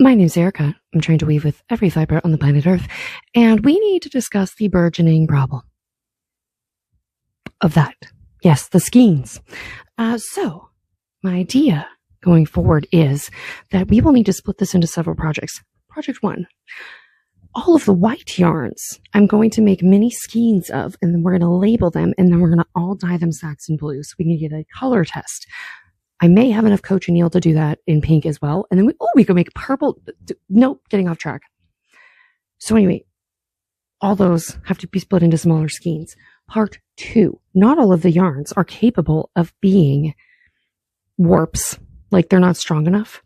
My name's Erica. I'm trying to weave with every fiber on the planet Earth, and we need to discuss the burgeoning problem of that. Yes, the skeins. So, my idea going forward is that we will need to split this into several projects. Project 1, all of the white yarns I'm going to make mini skeins of, and then we're going to label them, and then we're going to all dye them Saxon blue so we can get a color test. I may have enough cochineal to do that in pink as well. And then we can make purple. Nope, getting off track. So anyway, all those have to be split into smaller skeins. Part 2, not all of the yarns are capable of being warps. Like they're not strong enough.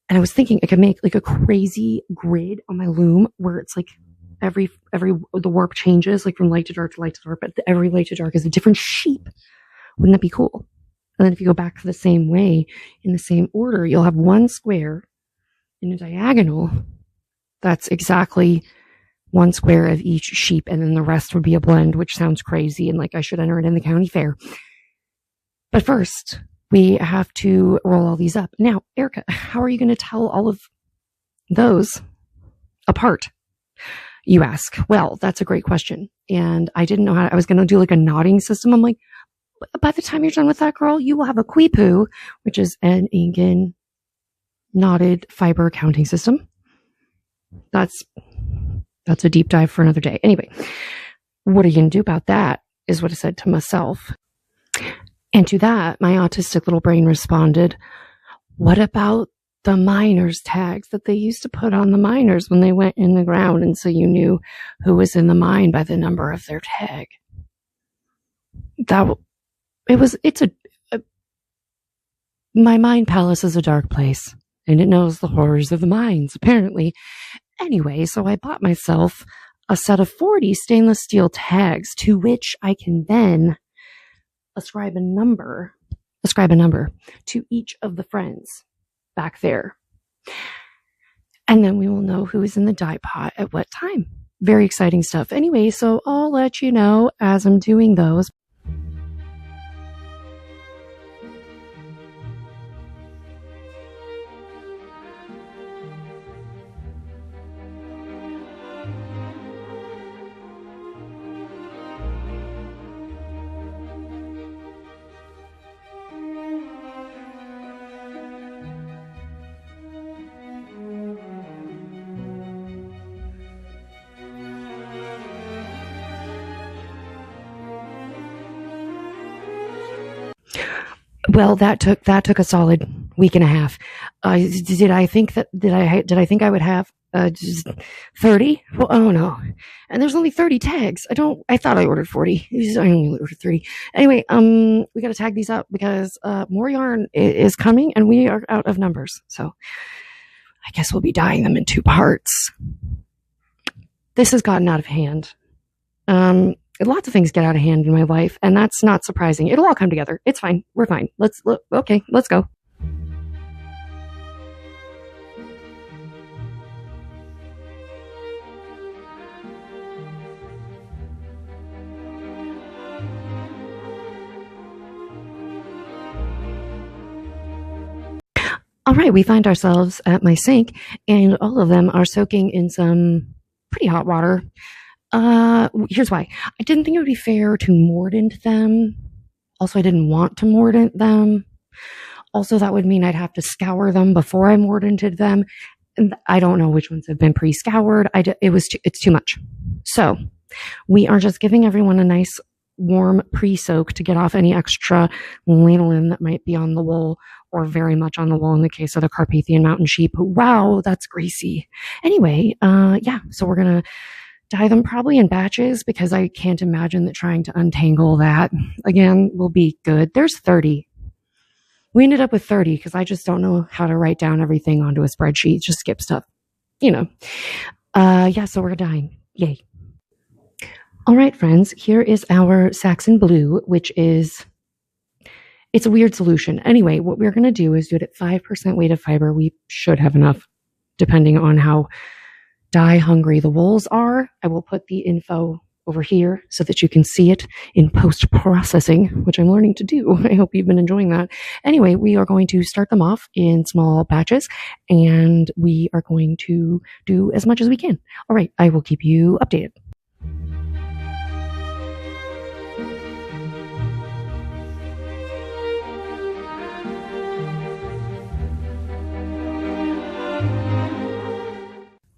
And I was thinking I could make like a crazy grid on my loom where it's like the warp changes like from light to dark to light to dark, but every light to dark is a different sheep. Wouldn't that be cool? And then if you go back the same way, in the same order, you'll have one square in a diagonal. That's exactly one square of each sheep. And then the rest would be a blend, which sounds crazy. And like I should enter it in the county fair. But first, we have to roll all these up. Now, Erica, how are you going to tell all of those apart? You ask. Well, that's a great question. And I didn't know how I was going to do like a knotting system. I'm like, by the time you're done with that, girl, you will have a quipu, which is an Ingan knotted fiber counting system. That's a deep dive for another day. Anyway, what are you going to do about that is what I said to myself. And to that, my autistic little brain responded, what about the miners' tags that they used to put on the miners when they went in the ground? And so you knew who was in the mine by the number of their tag. My mind palace is a dark place, and it knows the horrors of the mines, apparently. Anyway, so I bought myself a set of 40 stainless steel tags to which I can then ascribe a number to each of the friends back there. And then we will know who is in the dye pot at what time. Very exciting stuff. Anyway, so I'll let you know as I'm doing those. Well, that took a solid week and a half. Did I think I would have 30? Well, oh no. And there's only 30 tags. I thought I ordered 40. I only ordered 30. Anyway, we got to tag these up because more yarn is coming and we are out of numbers. So I guess we'll be dyeing them in 2 parts. This has gotten out of hand. Lots of things get out of hand in my life, and that's not surprising. It'll all come together. It's fine. We're fine. Let's go. All right, we find ourselves at my sink, and all of them are soaking in some pretty hot water. Here's why. I didn't think it would be fair to mordant them. Also, I didn't want to mordant them. Also, that would mean I'd have to scour them before I mordanted them. And I don't know which ones have been pre-scoured. It's too much. So we are just giving everyone a nice warm pre-soak to get off any extra lanolin that might be on the wool, or very much on the wool in the case of the Carpathian mountain sheep. Wow, that's greasy. Anyway, so we're going to dye them probably in batches because I can't imagine that trying to untangle that again will be good. There's 30. We ended up with 30 because I just don't know how to write down everything onto a spreadsheet. Just skip stuff, So we're dyeing. Yay. All right, friends, here is our Saxon blue, which is, it's a weird solution. Anyway, what we're going to do is do it at 5% weight of fiber. We should have enough depending on how dye hungry the wools are. I will put the info over here so that you can see it in post-processing, which I'm learning to do. I hope you've been enjoying that. Anyway, we are going to start them off in small batches, and we are going to do as much as we can. All right, I will keep you updated.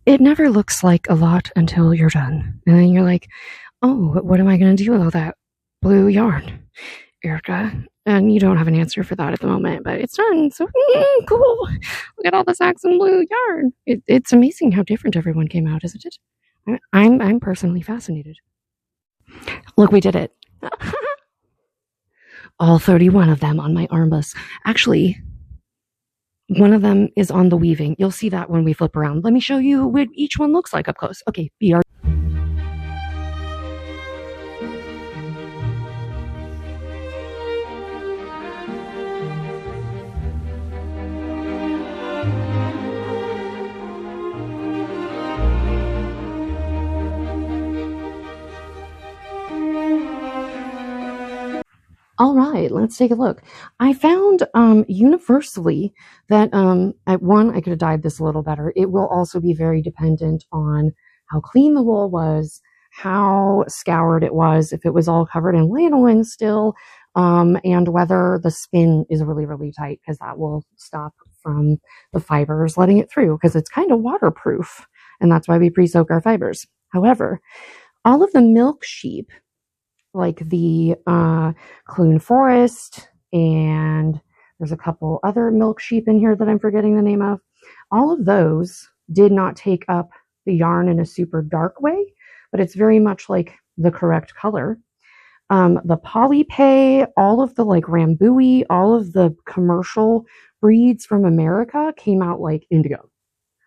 It never looks like a lot until you're done. And then you're like, oh, what am I going to do with all that blue yarn, Erica? And you don't have an answer for that at the moment, but it's done. So cool. Look at all the Saxon blue yarn. It's amazing how different everyone came out, isn't it? I'm personally fascinated. Look, we did it. All 31 of them on my armless. Actually, one of them is on the weaving. You'll see that when we flip around. Let me show you what each one looks like up close. Okay, BR. All right, let's take a look. I found universally that I could have dyed this a little better. It will also be very dependent on how clean the wool was, how scoured it was, if it was all covered in lanolin still, and whether the spin is really, really tight, because that will stop from the fibers letting it through, because it's kind of waterproof, and that's why we pre-soak our fibers. However, all of the milk sheep, like the Clun Forest, and there's a couple other milk sheep in here that I'm forgetting the name of. All of those did not take up the yarn in a super dark way, but it's very much like the correct color. The Polypay, all of the like Rambouillet, all of the commercial breeds from America came out like indigo,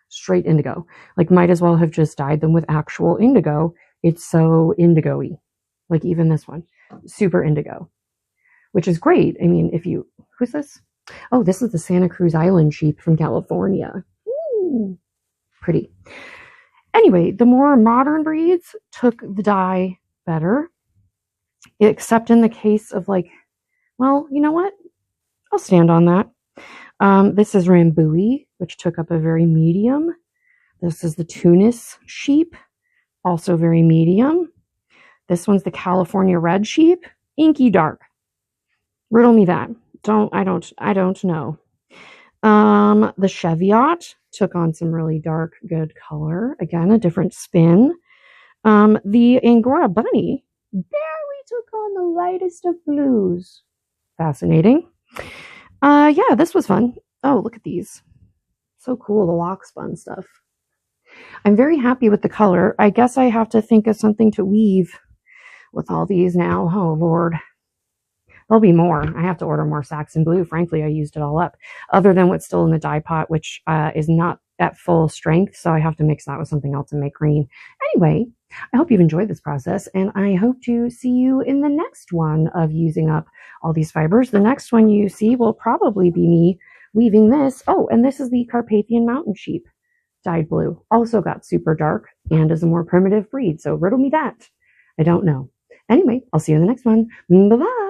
straight indigo. Like might as well have just dyed them with actual indigo. It's so indigo-y. Like even this one, super indigo, which is great. I mean, who's this? Oh, this is the Santa Cruz Island sheep from California. Ooh, pretty. Anyway, the more modern breeds took the dye better, except in the case of like, well, you know what? I'll stand on that. This is Rambouillet, which took up a very medium. This is the Tunis sheep, also very medium. This one's the California red sheep, inky dark. Riddle me that. I don't know. The Cheviot took on some really dark, good color. Again, a different spin. The Angora bunny barely took on the lightest of blues. Fascinating. Yeah, this was fun. Oh, look at these. So cool, the lock spun stuff. I'm very happy with the color. I guess I have to think of something to weave with all these now. Oh, Lord. There'll be more. I have to order more Saxon blue. Frankly, I used it all up, other than what's still in the dye pot, which is not at full strength, so I have to mix that with something else and make green. Anyway, I hope you've enjoyed this process, and I hope to see you in the next one of using up all these fibers. The next one you see will probably be me weaving this. Oh, and this is the Carpathian mountain sheep, dyed blue. Also got super dark and is a more primitive breed, so riddle me that. I don't know. Anyway, I'll see you in the next one. Bye-bye.